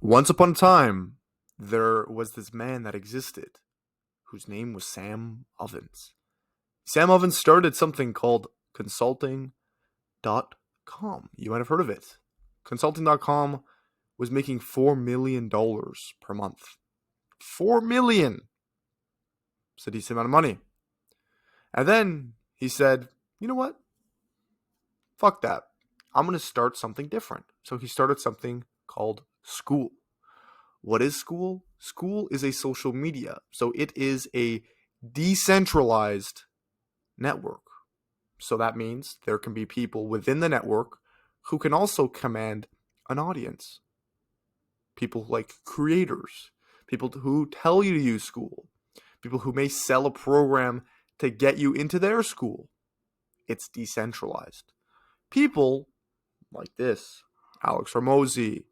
Once upon a time, there was this man that existed whose name was Sam Ovens. Sam Ovens started something called consulting.com. You might have heard of it. Consulting.com was making $4 million per month. $4 million. It's a decent amount of money. And then he said, you know what? Fuck that. I'm going to start something different. So he started something called Skool. What is Skool? Skool is a social media. So it is a decentralized network. So that means there can be people within the network who can also command an audience. People like creators, people who tell you to use Skool, people who may sell a program to get you into their school. It's decentralized. People like this, Alex Ramosi,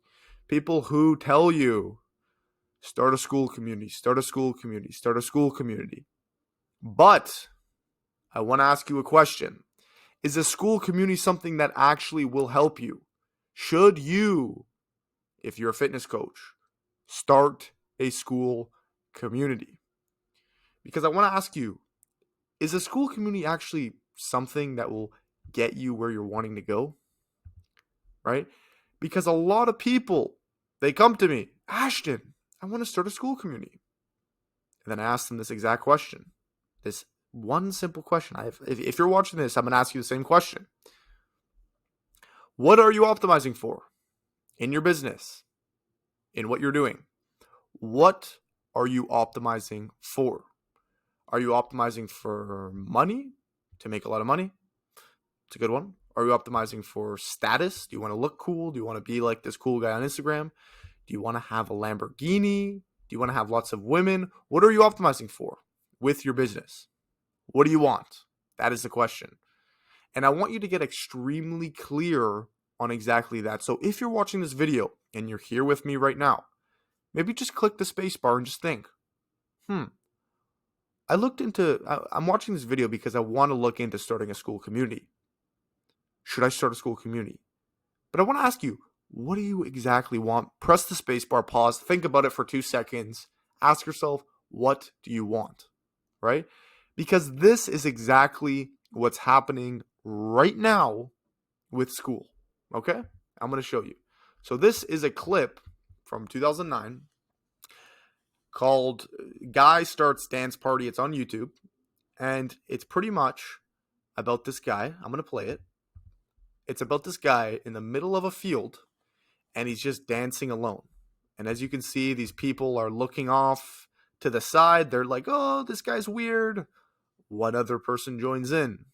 people who tell you, start a school community, start a school community, start a school community. But I want to ask you a question. Is a school community something that actually will help you? Should you, if you're a fitness coach, start a school community? Because I want to ask you, is a school community actually something that will get you where you're wanting to go? Right? Because a lot of people, they come to me, Ashton, I want to start a school community. And then I ask them this exact question. This one simple question. If you're watching this, I'm going to ask you the same question. What are you optimizing for in your business, in what you're doing? What are you optimizing for? Are you optimizing for money, to make a lot of money? It's a good one. Are you optimizing for status? Do you want to look cool? Do you want to be like this cool guy on Instagram? Do you want to have a Lamborghini? Do you want to have lots of women? What are you optimizing for with your business? What do you want? That is the question. And I want you to get extremely clear on exactly that. So if you're watching this video and you're here with me right now, maybe just click the space bar and just think, I'm watching this video because I want to look into starting a school community. Should I start a school community? But I want to ask you, what do you exactly want? Press the space bar, pause, think about it for 2 seconds. Ask yourself, what do you want? Right? Because this is exactly what's happening right now with Skool. Okay? I'm going to show you. So this is a clip from 2009 called Guy Starts Dance Party. It's on YouTube. And it's pretty much about this guy. I'm going to play it. It's about this guy in the middle of a field, and he's just dancing alone. And as you can see, these people are looking off to the side. They're like, oh, this guy's weird. One other person joins in.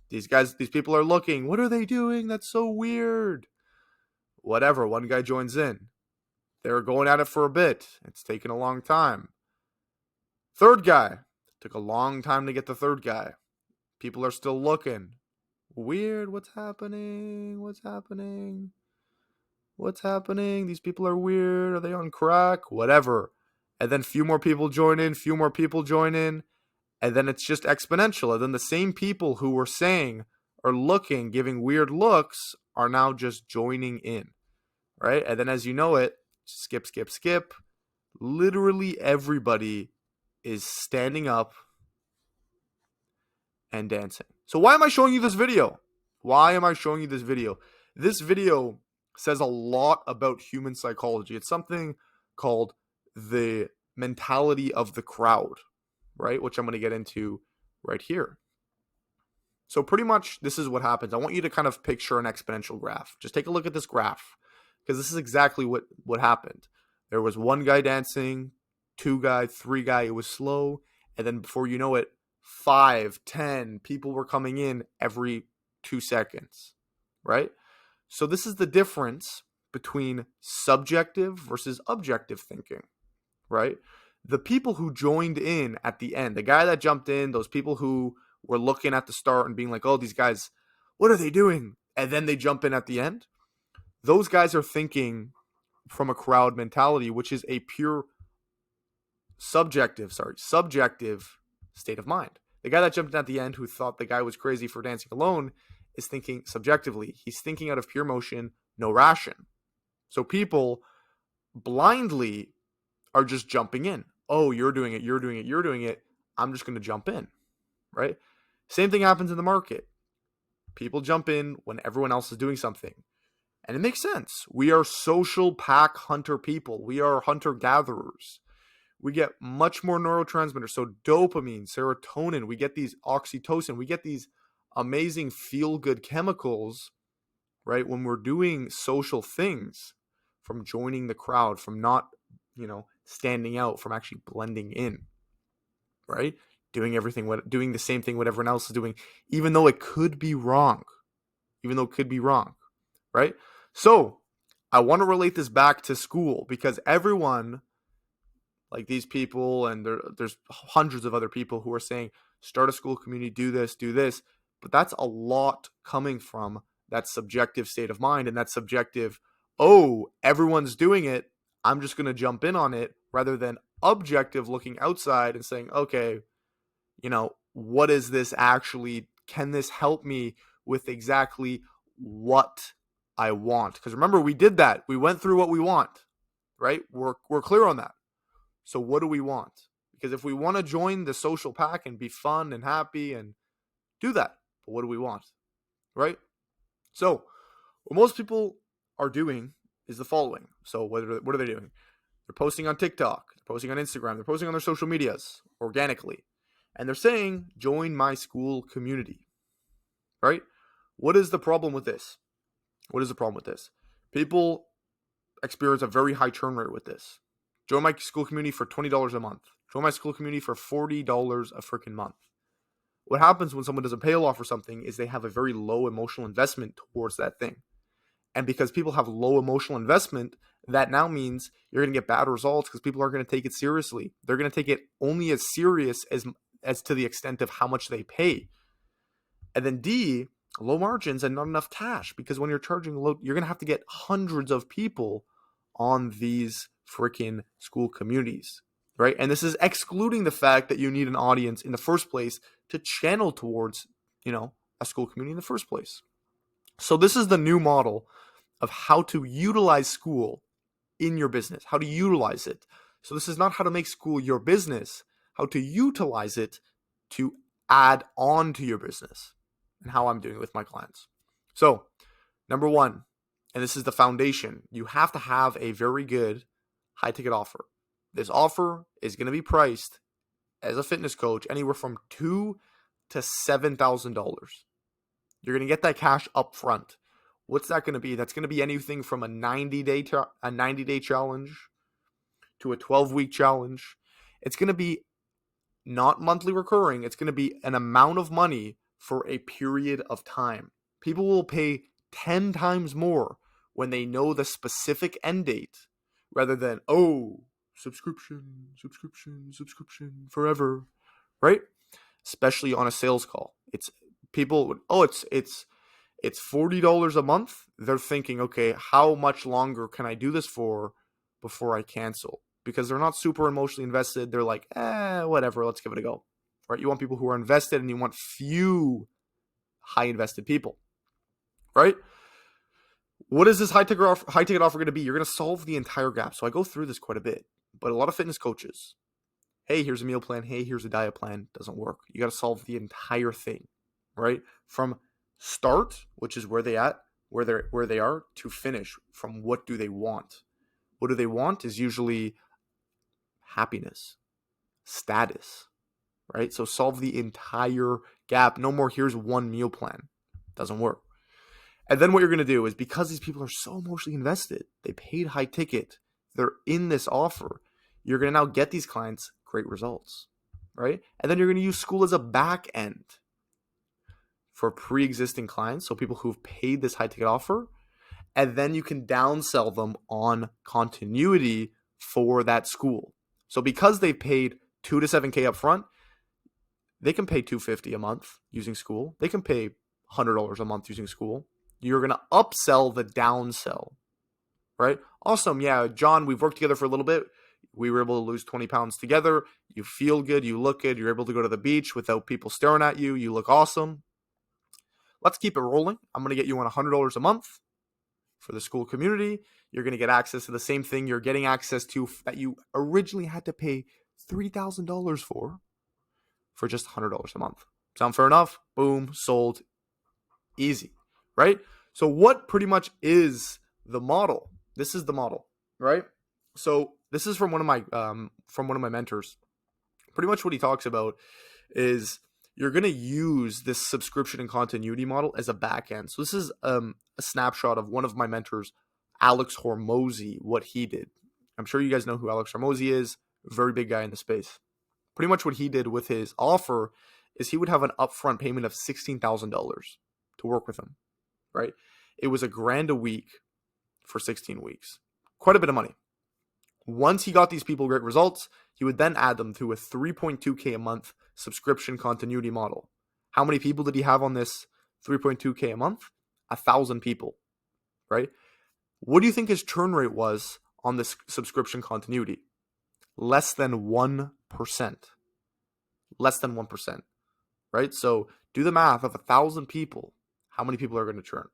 These people are looking. What are they doing? That's so weird. Whatever. One guy joins in. They're going at it for a bit. It's taken a long time. Third guy. Took a long time to get the third guy. People are still looking. Weird. What's happening? What's happening? What's happening? These people are weird. Are they on crack? Whatever. And then few more people join in. Few more people join in. And then it's just exponential. And then the same people who were saying or looking, giving weird looks, are now just joining in. Right? And then as you know it, skip. Literally everybody is standing up and dancing. So why am I showing you this video? Why am I showing you this video? This video says a lot about human psychology. It's something called the mentality of the crowd, right? Which I'm going to get into right here. So pretty much this is what happens. I want you to kind of picture an exponential graph. Just take a look at this graph, because this is exactly what happened. There was one guy dancing, 2 guy, 3 guy. It was slow. And then before you know it, 5, 10 people were coming in every 2 seconds, right? So this is the difference between subjective versus objective thinking, right? The people who joined in at the end, the guy that jumped in, those people who were looking at the start and being like, oh, these guys, what are they doing? And then they jump in at the end. Those guys are thinking from a crowd mentality, which is a pure subjective state of mind. The guy that jumped in at the end, who thought the guy was crazy for dancing alone, is thinking subjectively. He's thinking out of pure emotion, no ration. So people blindly are just jumping in. Oh, you're doing it, you're doing it, you're doing it. I'm just going to jump in, right? Same thing happens in the market. People jump in when everyone else is doing something. And it makes sense. We are social pack hunter people. We are hunter gatherers. We get much more neurotransmitters. So dopamine, serotonin, we get these oxytocin, we get these amazing feel-good chemicals, right? When we're doing social things, from joining the crowd, from not, standing out, from actually blending in, right? Doing the same thing what everyone else is doing, even though it could be wrong, right? So I want to relate this back to school, because everyone, like these people, and there's hundreds of other people who are saying, start a school community, do this, but that's a lot coming from that subjective state of mind, and that subjective, oh, everyone's doing it, I'm just going to jump in on it, rather than objective looking outside and saying, okay, what is this actually? Can this help me with exactly what I want? Because remember, we did that. We went through what we want, right? We're clear on that. So what do we want? Because if we want to join the social pack and be fun and happy, and do that, but what do we want, right? So what most people are doing is the following. So what are they doing? They're posting on TikTok, they're posting on Instagram, they're posting on their social medias organically, and they're saying, join my school community, right? What is the problem with this? People experience a very high churn rate with this. Join my school community for $20 a month. Join my school community for $40 a freaking month. What happens when someone does a payoff for something is they have a very low emotional investment towards that thing. And because people have low emotional investment, that now means you're going to get bad results, because people are going to take it seriously. They're going to take it only as serious as to the extent of how much they pay. And then D, low margins and not enough cash, because when you're charging low, you're going to have to get hundreds of people on these freaking school communities, right? And this is excluding the fact that you need an audience in the first place to channel towards, a school community in the first place. So this is the new model of how to utilize school in your business, how to utilize it. So this is not how to make school your business, how to utilize it to add on to your business, and how I'm doing it with my clients. So number one, and this is the foundation, you have to have a very good high ticket offer. This offer is going to be priced as a fitness coach anywhere from $2,000 to $7,000. You're going to get that cash up front. What's that going to be? That's going to be anything from a 90-day challenge to a 12-week challenge. It's going to be not monthly recurring. It's going to be an amount of money for a period of time. People will pay 10 times more when they know the specific end date, rather than, subscription forever, right? Especially on a sales call. It's people, it's $40 a month. They're thinking, okay, how much longer can I do this for before I cancel? Because they're not super emotionally invested. They're like, whatever, let's give it a go, right? You want people who are invested, and you want few high invested people, right? What is this high ticket offer going to be? You're going to solve the entire gap. So I go through this quite a bit, but a lot of fitness coaches, hey, here's a meal plan. Hey, here's a diet plan. Doesn't work. You got to solve the entire thing, right? From start, which is where they are, to finish. From what do they want? What do they want is usually happiness, status, right? So solve the entire gap. No more, here's one meal plan. Doesn't work. And then what you're going to do is, because these people are so emotionally invested, they paid high ticket, they're in this offer, you're going to now get these clients great results, right? And then you're going to use school as a back end for pre-existing clients, so people who've paid this high ticket offer, and then you can downsell them on continuity for that school. So because they paid $2,000 to $7,000 up front, they can pay $250 a month using school. They can pay $100 a month using school. You're going to upsell the downsell, right? Awesome. Yeah, John, we've worked together for a little bit. We were able to lose 20 pounds together. You feel good. You look good. You're able to go to the beach without people staring at you. You look awesome. Let's keep it rolling. I'm going to get you on $100 a month. For the Skool Community, you're going to get access to the same thing you're getting access to that you originally had to pay $3,000 for just $100 a month. Sound fair enough? Boom, sold. Easy, right? So what pretty much is the model? This is the model, right? So this is from one of my mentors. Pretty much what he talks about is you're going to use this subscription and continuity model as a back end. So this is a snapshot of one of my mentors, Alex Hormozi, what he did. I'm sure you guys know who Alex Hormozi is. Very big guy in the space. Pretty much what he did with his offer is he would have an upfront payment of $16,000 to work with him, right? It was $1,000 a week for 16 weeks. Quite a bit of money. Once he got these people great results, he would then add them to a $3.2K a month subscription continuity model. How many people did he have on this $3.2K a month? 1,000 people, right? What do you think his churn rate was on this subscription continuity? Less than 1%. Less than 1%, right? So do the math of 1,000 people. How many people are going to churn?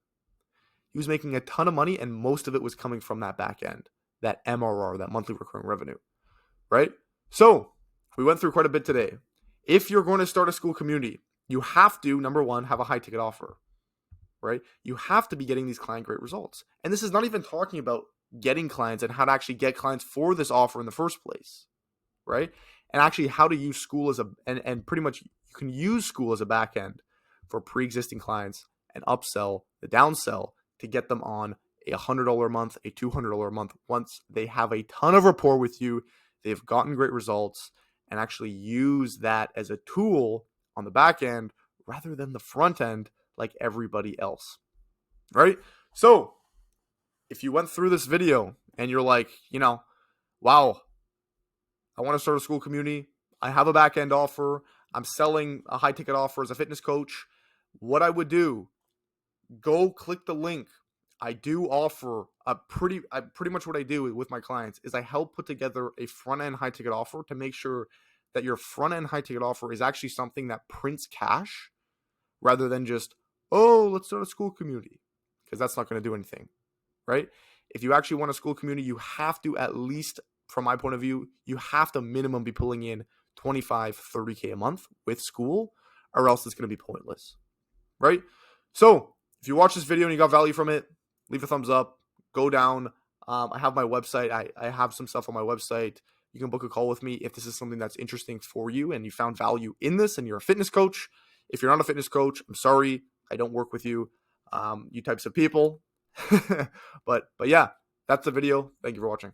He was making a ton of money, and most of it was coming from that back end, that MRR, that monthly recurring revenue, right? So we went through quite a bit today. If you're going to start a Skool Community, you have to, number one, have a high ticket offer, right? You have to be getting these client great results. And this is not even talking about getting clients and how to actually get clients for this offer in the first place, right? And actually how to use Skool as and pretty much you can use Skool as a back end for pre-existing clients and upsell, the downsell to get them on a $100 a month, a $200 a month. Once they have a ton of rapport with you, they've gotten great results, and actually use that as a tool on the back end rather than the front end like everybody else, right? So if you went through this video and you're like, wow, I want to start a Skool Community. I have a back end offer. I'm selling a high ticket offer as a fitness coach. What I would do, go click the link. I do offer pretty much what I do with my clients is I help put together a front end high ticket offer to make sure that your front end high ticket offer is actually something that prints cash rather than just, oh, let's start a Skool Community, because that's not going to do anything, right? If you actually want a Skool Community, you have to, at least from my point of view, you have to minimum be pulling in 25, 30K a month with Skool, or else it's going to be pointless, right? So if you watch this video and you got value from it, leave a thumbs up, go down. I have my website. I have some stuff on my website. You can book a call with me if this is something that's interesting for you and you found value in this and you're a fitness coach. If you're not a fitness coach, I'm sorry. I don't work with you, you types of people. But yeah, that's the video. Thank you for watching.